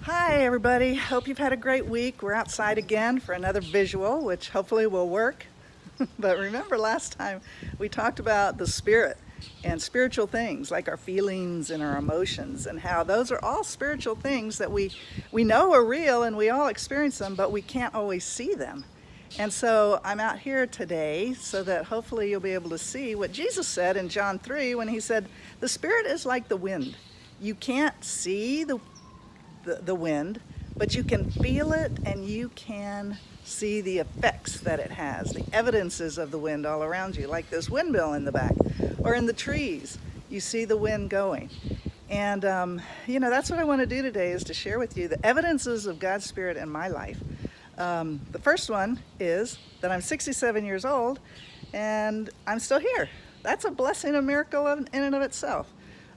Hi everybody, hope you've had a great week. We're outside again for another visual, which hopefully will work. But remember last time we talked about the spirit and spiritual things like our feelings and our emotions, and how those are all spiritual things that we know are real and we all experience them, but we can't always see them. And so I'm out here today so that hopefully you'll be able to see what Jesus said in John 3 when he said, the spirit is like the wind. You can't see the wind, but you can feel it and you can see the effects that it has, the evidences of the wind all around you, like this windmill in the back or in the trees. You see the wind going. And, that's what I want to do today, is to share with you the evidences of God's Spirit in my life. The first one is that I'm 67 years old and I'm still here. That's a blessing, a miracle in and of itself.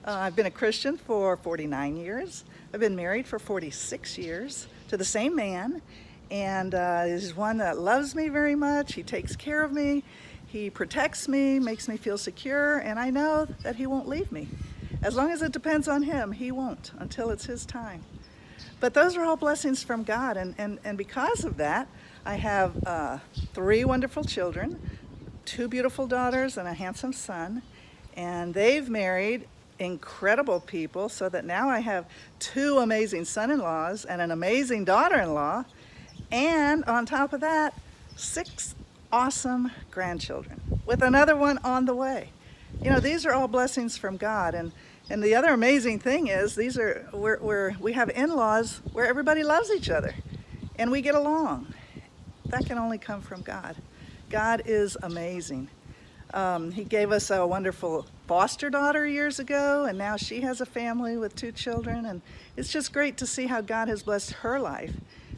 I've been a Christian for 49 years. I've been married for 46 years to the same man, and he's one that loves me very much. He takes care of me, he protects me, makes me feel secure, and I know that he won't leave me. As long as it depends on him, he won't until it's his time. But those are all blessings from God, and because of that, I have 3 wonderful children, 2 beautiful daughters and a handsome son, and they've married incredible people, so that now I have 2 amazing son-in-laws and an amazing daughter-in-law, and on top of that, 6 awesome grandchildren with another one on the way. These are all blessings from God, and the other amazing thing is we have in-laws where everybody loves each other and we get along. That can only come from God. God is amazing. He gave us a wonderful foster daughter years ago, and now she has a family with 2 children, and it's just great to see how God has blessed her life,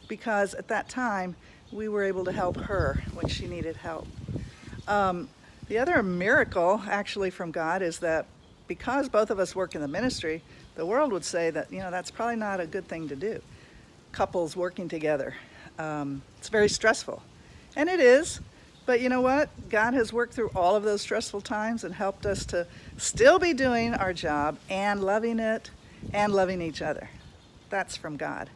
because at that time we were able to help her when she needed help. The other miracle actually from God is that because both of us work in the ministry, the world would say that that's probably not a good thing to do. Couples working together, it's very stressful, and it is. But you know what? God has worked through all of those stressful times and helped us to still be doing our job and loving it and loving each other. That's from God.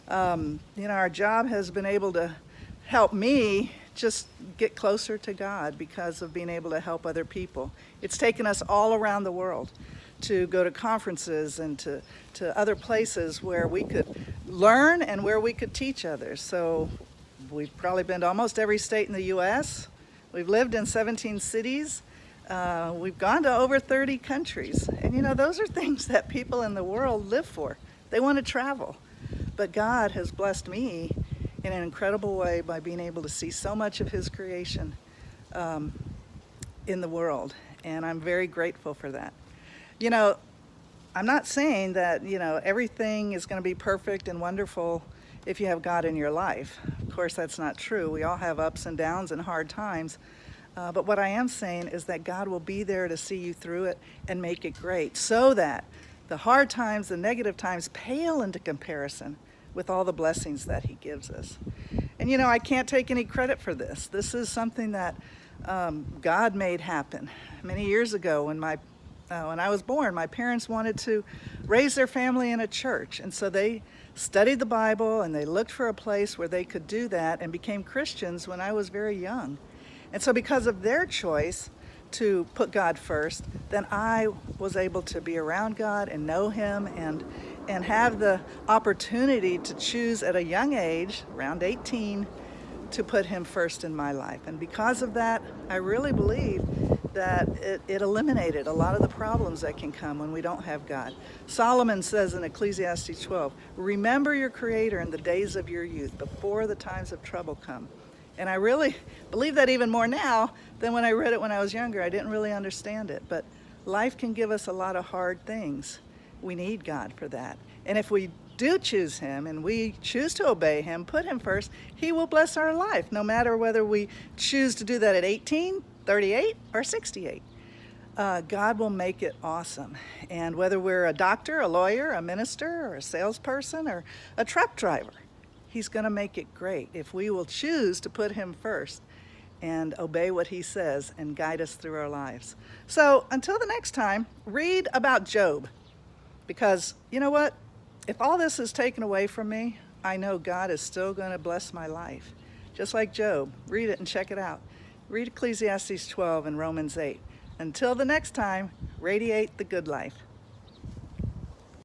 Our job has been able to help me just get closer to God because of being able to help other people. It's taken us all around the world to go to conferences and to other places where we could learn and where we could teach others. So we've probably been to almost every state in the U.S. We've lived in 17 cities. We've gone to over 30 countries. And those are things that people in the world live for. They want to travel. But God has blessed me in an incredible way by being able to see so much of His creation in the world. And I'm very grateful for that. I'm not saying that, everything is going to be perfect and wonderful if you have God in your life. Of course, that's not true. We all have ups and downs and hard times. But what I am saying is that God will be there to see you through it and make it great, so that the hard times, the negative times, pale into comparison with all the blessings that He gives us. And I can't take any credit for this. This is something that God made happen. Many years ago when I was born, my parents wanted to raise their family in a church, and so they studied the Bible and they looked for a place where they could do that, and became Christians when I was very young. And so because of their choice to put God first, then I was able to be around God and know Him and have the opportunity to choose at a young age, around 18, to put Him first in my life. And because of that, I really believe that it eliminated a lot of the problems that can come when we don't have God. Solomon says in Ecclesiastes 12, remember your Creator in the days of your youth, before the times of trouble come. And I really believe that even more now than when I read it when I was younger. I didn't really understand it, but life can give us a lot of hard things. We need God for that. And if we do choose Him and we choose to obey Him, put Him first, He will bless our life, no matter whether we choose to do that at 18, 38, or 68. God will make it awesome. And whether we're a doctor, a lawyer, a minister, or a salesperson, or a truck driver, He's going to make it great if we will choose to put Him first and obey what He says and guide us through our lives. So until the next time, read about Job, because you know what? if all this is taken away from me, I know God is still going to bless my life. Just like Job. Read it and check it out. Read Ecclesiastes 12 and Romans 8. Until the next time, radiate the good life.